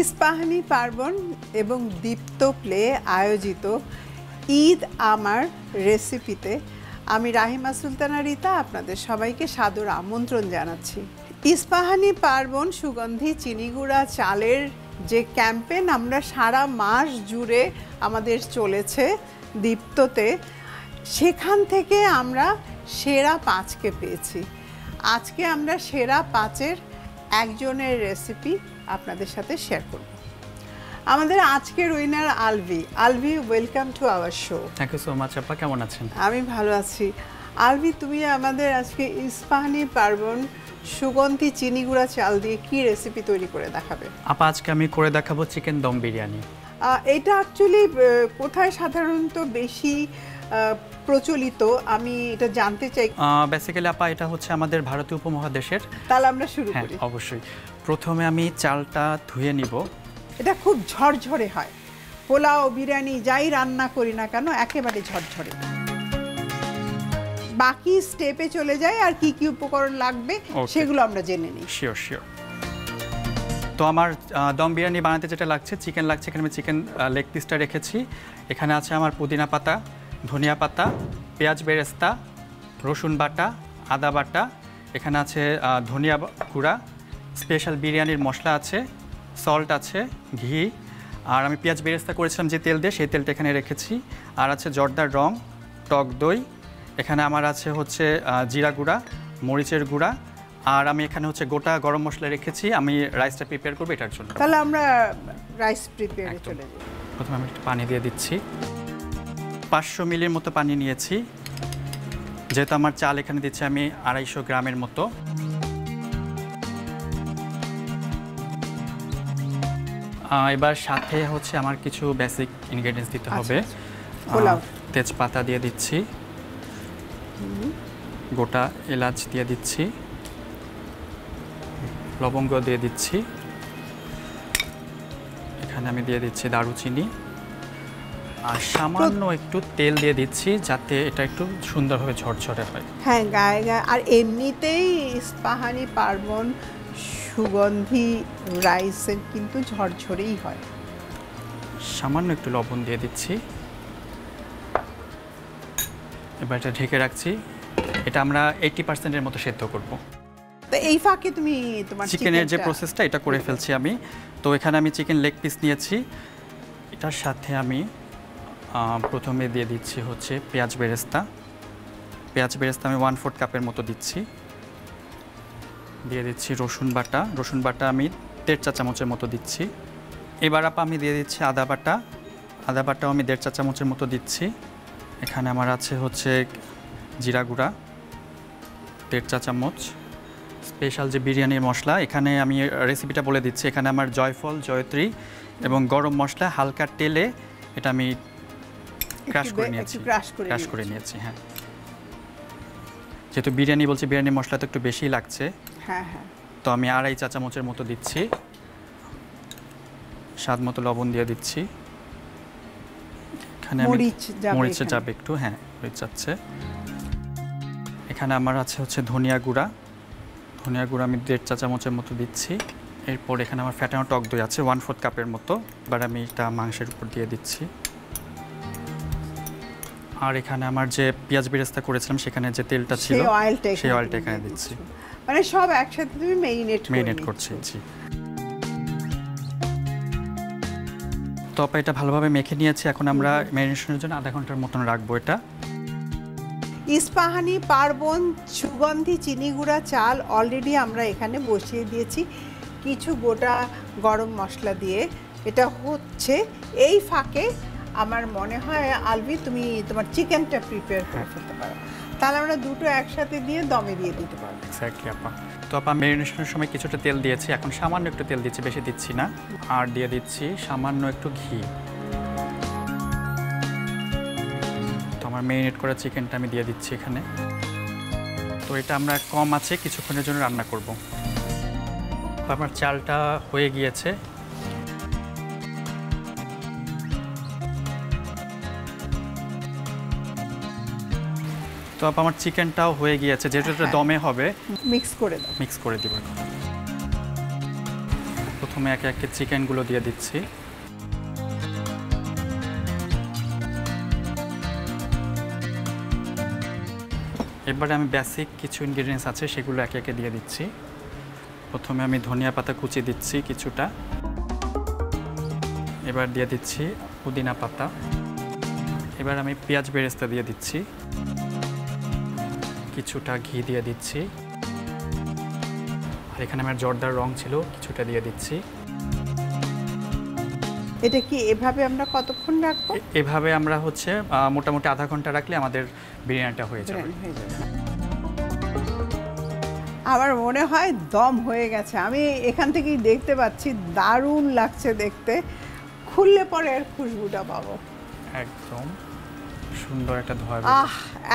ইস্পাহানি পার্বণ এবং দীপ্ত প্লে আয়োজিত ঈদ আমার রেসিপিতে আমি রাহিমা সুলতানা রিতা আপনাদের সবাইকে সাদর আমন্ত্রণ জানাচ্ছি। ইস্পাহানি পার্বণ সুগন্ধি চিনিগুড়া চালের যে ক্যাম্পেইন আমরা সারা মাস জুড়ে আমাদের চলেছে দীপ্ততে, সেখান থেকে আমরা সেরা 5কে পেয়েছি। আজকে আমরা সেরা 5-এর একজনের রেসিপি আপনাদের সাথে শেয়ার করব। আমাদের আজকের winner Alvi. Alvi, welcome to our show. Thank you so much আপা, কেমন আছেন? আমি ভালো আছি। আলভি, তুমি আমাদের আজকে ইস্পাহানি পার্বণ সুগন্ধি চিনিগুড়া চাল দিয়ে কি রেসিপি তৈরি করে দেখাবে? আপা, আজকে আমি করে দেখাবো চিকেন দম বিরিয়ানি। এটা অ্যাকচুয়ালি কোথায় সাধারণত বেশি প্রচলিত আমি এটা জানতে চাই। বেসিক্যালি আপা, এটা হচ্ছে আমাদের ভারতীয় উপমহাদেশের। তাহলে আমরা শুরু করি। অবশ্যই। প্রথমে আমি চালটা ধুয়ে নিব। এটা খুব ঝরঝরে হয়, পোলাও বিরিয়ানি যাই রান্না করি না কেন একেবারে ঝরঝরে। বাকি স্টেপে চলে যায় আর কি কি উপকরণ লাগবে সেগুলো আমরা জেনে নিই। শিওর। তো আমার দম বিরিয়ানি বানাতে যেটা লাগছে, চিকেন লাগছে। এখানে আমি চিকেন লেগ পিসটা রেখেছি। এখানে আছে আমার পুদিনা পাতা, ধনিয়া পাতা, পেঁয়াজ বেরেস্তা, রসুন বাটা, আদা বাটা, এখানে আছে ধনিয়া গুঁড়া, স্পেশাল বিরিয়ানির মশলা আছে, সল্ট আছে, ঘি, আর আমি পেঁয়াজ বেরেস্তা করেছিলাম যে তেল দিয়ে, সেই তেলটা এখানে রেখেছি। আর আছে জর্দার রং, টক দই, এখানে আমার আছে হচ্ছে জিরা গুঁড়া, মরিচের গুঁড়া, আর আমি এখানে হচ্ছে গোটা গরম মশলা রেখেছি। আমি রাইসটা প্রিপেয়ার করবো এটার জন্য। তাহলে আমরা রাইস প্রিপেয়ারে চলে যাই। প্রথমে আমি একটু পানি দিয়ে দিচ্ছি। 500 মিলির মতো পানি নিয়েছি। যেহেতু আমার চাল এখানে দিচ্ছি আমি 250 গ্রামের মতো। এবার সাথে হচ্ছে আমার কিছু বেসিক ইনগ্রেডিয়েন্টস দিতে হবে। তেজপাতা দিয়ে দিচ্ছি, গোটা এলাচ দিয়ে দিচ্ছি, লবঙ্গ দিয়ে দিচ্ছি, এখানে আমি দিয়ে দিচ্ছি দারুচিনি, আর সামান্য একটু তেল দিয়ে দিচ্ছি যাতে এটা একটু সুন্দরভাবে ঝরঝরে হয়। হ্যাঁ, গায়ে গায়ে। আর এমনিতেই ইস্পাহানি পার্বণ সুগন্ধি রাইসের কিন্তু ঝরঝরেই হয়। সামান্য একটু লবণ দিয়ে দিচ্ছি। এবার এটা ঢেকে রাখছি। এটা আমরা 80%-এর মতো সেদ্ধ করব। তো এই ফাঁকে তুমি তোমার চিকেনের যে প্রসেসটা এটা করে ফেলছি আমি। তো এখানে আমি চিকেন লেগ পিস নিয়েছি। এটার সাথে আমি প্রথমে দিয়ে দিচ্ছি হচ্ছে পেঁয়াজ বেরেস্তা। পেঁয়াজ বেরেস্তা আমি 1/4 কাপের মতো দিচ্ছি। দিয়ে দিচ্ছি রসুন বাটা। রসুন বাটা আমি 1.5 চা চামচের মতো দিচ্ছি। এবার আমি দিয়ে দিচ্ছি আদা বাটা। আদা বাটাও আমি 1.5 চা চামচের মতো দিচ্ছি। এখানে আমার আছে হচ্ছে জিরা গুঁড়া 1.5 চা চামচ, স্পেশাল যে বিরিয়ানির মশলা, এখানে আমি রেসিপিটা বলে দিচ্ছি। এখানে আমার জয়ফল, জয়ত্রী এবং গরম মশলা হালকা তেলে এটা আমি ক্রাশ করে নিয়েছি। হ্যাঁ, যেহেতু বিরিয়ানি বলছি, বিরিয়ানি মশলা তো একটু বেশি লাগছে। হ্যাঁ, তো আমি 2.5 চা চামচের মতো দিচ্ছি। স্বাদ মতো লবণ দিয়ে দিচ্ছি। এখানে মরিচ যাবে একটু। হ্যাঁ, মরিচ যাচ্ছে। এখানে আমার আছে হচ্ছে ধনিয়া গুঁড়া। ধনিয়া গুঁড়া আমি 1.5 চা চামচের মতো দিচ্ছি। এরপর এখানে আমার ফ্যাটানো টক দই আছে 1/4 কাপের মতো। এবার আমি এটা মাংসের উপর দিয়ে দিচ্ছি। আর এখানে আমার যে পেঁয়াজ বেরেস্তা করেছিলাম সেখানে যে তেলটা ছিল সেই অয়েলটা এখানে দিচ্ছি। মানে সব একসাথে তুমি মেরিনেট করছি। জি। তো এটা ভালোভাবে মেখে নিয়েছি। এখন আমরা ম্যারিনেশনের জন্য আধা ঘন্টার মতন রাখবো এটা। ইস্পাহানি পার্বণ সুগন্ধি চিনিগুড়া চাল অলরেডি আমরা এখানে বসিয়ে দিয়েছি কিছু গোটা গরম মশলা দিয়ে। এটা হচ্ছে এই ফাঁকে আমার মনে হয় আলভি তুমি তোমার চিকেনটা প্রিপেয়ার করে ফেলতে পারো। তাহলে আমরা দুটো একসাথে দিয়ে দমে দিয়ে দিতে পারবো। এক্স্যাক্টলি আপা। তো ম্যারিনেশনের সময় কিছুটা তেল দিয়েছি, এখন সামান্য একটু তেল দিচ্ছি, বেশি দিচ্ছি না। আর দিয়ে দিচ্ছি সামান্য একটু ঘি। তো আমার ম্যারিনেট করা চিকেনটা আমি দিয়ে দিচ্ছি এখানে। তো এটা আমরা কম আছে কিছুক্ষণের জন্য রান্না করব। আমার চালটা হয়ে গিয়েছে। তো আমার চিকেনটাও হয়ে গিয়েছে, যেহেতু এটা দমে হবে। মিক্স করে দিব। প্রথমে একে একে চিকেনগুলো দিয়ে দিচ্ছি। এবারে আমি বেসিক কিছু ইনগ্রেডিয়েন্টস আছে সেগুলো একে একে দিয়ে দিচ্ছি। প্রথমে আমি ধনিয়া পাতা কুচি দিচ্ছি কিছুটা, এবার দিয়ে দিচ্ছি পুদিনা পাতা, এবার আমি পেঁয়াজ বেরেস্তা দিয়ে দিচ্ছি, কিছুটা ঘি দিয়ে দিচ্ছি, আর এখানে আমার জর্দার রং ছিল কিছুটা দিয়ে দিচ্ছি। এটা কি এভাবে আমরা কতক্ষণ রাখবো? এভাবে আমরা হচ্ছে মোটামুটি আধা ঘন্টা রাখলে আমাদের বিরিয়ানিটা হয়ে যাবে। আমার মনে হয় দম হয়ে গেছে, আমি এখান থেকেই দেখতে পাচ্ছি, দারুণ লাগছে দেখতে। খুললে পরে আর খুশবুটা পাবো। একদম সুন্দর একটা ধোঁয়া।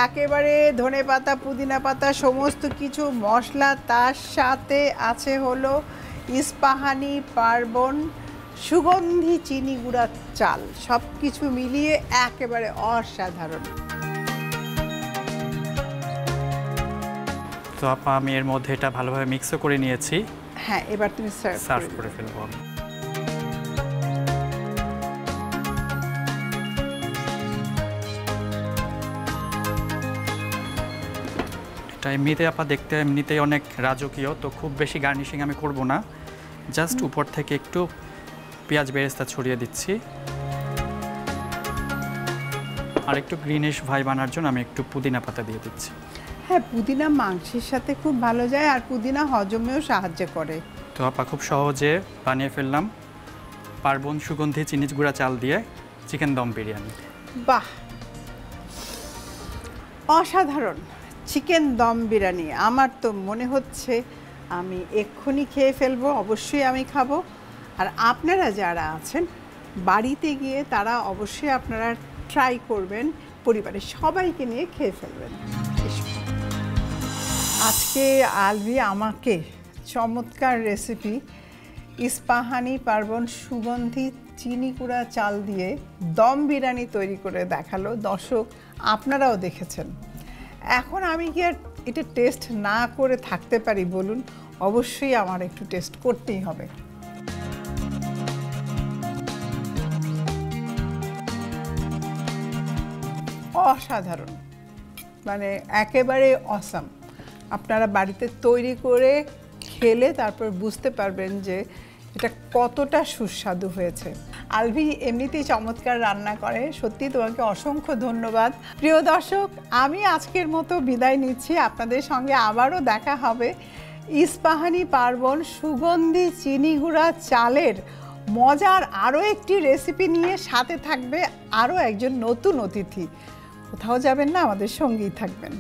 একেবারে ধনেপাতা পুদিনা পাতা সমস্ত কিছু মশলা, তার সাথে আছে হলো ইস্পাহানি পার্বণ সুগন্ধি চিনি গুঁড়ার চাল, সব কিছু মিলিয়ে একেবারে অসাধারণ। তো আপা আমি এর মধ্যে এটা ভালোভাবে মিক্সও করে নিয়েছি। হ্যাঁ, এবার তুমি সার্ভ করে ফেলবো। এটা এমনিতে আপা দেখতে এমনিতেই অনেক রাজকীয়, তো খুব বেশি গার্নিশিং আমি করব না, জাস্ট উপর থেকে একটু পেঁয়াজ বেরেস্তা ছড়িয়ে দিচ্ছি। আর একটু গ্রিনিশ ভাইব আনার জন্য আমি একটু পুদিনা পাতা দিয়ে দিচ্ছি। হ্যাঁ, পুদিনা মাংসের সাথে খুব ভালো যায়, আর পুদিনা হজমেও সাহায্য করে। তো আপা খুব সহজে বানিয়ে ফেললাম পার্বণ সুগন্ধি চিনি গুঁড়া চাল দিয়ে চিকেন দম বিরিয়ানি। বাহ, অসাধারণ চিকেন দম বিরিয়ানি। আমার তো মনে হচ্ছে আমি এক্ষুনি খেয়ে ফেলবো, অবশ্যই আমি খাবো। আর আপনারা যারা আছেন বাড়িতে গিয়ে তারা অবশ্যই আপনারা ট্রাই করবেন, পরিবারের সবাইকে নিয়ে খেয়ে ফেলবেন। আজকে আলভি আমাকে চমৎকার রেসিপি ইস্পাহানি পার্বণ সুগন্ধি চিনি গুঁড়া চাল দিয়ে দম বিরিয়ানি তৈরি করে দেখালো। দর্শক, আপনারাও দেখেছেন। এখন আমি কি আর এটা টেস্ট না করে থাকতে পারি বলুন? অবশ্যই আমার একটু টেস্ট করতেই হবে। অসাধারণ, মানে একেবারে অসাম। আপনারা বাড়িতে তৈরি করে খেলে তারপর বুঝতে পারবেন যে এটা কতটা সুস্বাদু হয়েছে। আলভি এমনিতেই চমৎকার রান্না করে, সত্যি তোমাকে অসংখ্য ধন্যবাদ। প্রিয় দর্শক, আমি আজকের মতো বিদায় নিচ্ছি। আপনাদের সঙ্গে আবারও দেখা হবে ইস্পাহানি পার্বণ সুগন্ধি চিনি গুঁড়া চালের মজার আরও একটি রেসিপি নিয়ে। সাথে থাকবে আরও একজন নতুন অতিথি। কোথাও যাবেন না, আমাদের সঙ্গেই থাকবেন।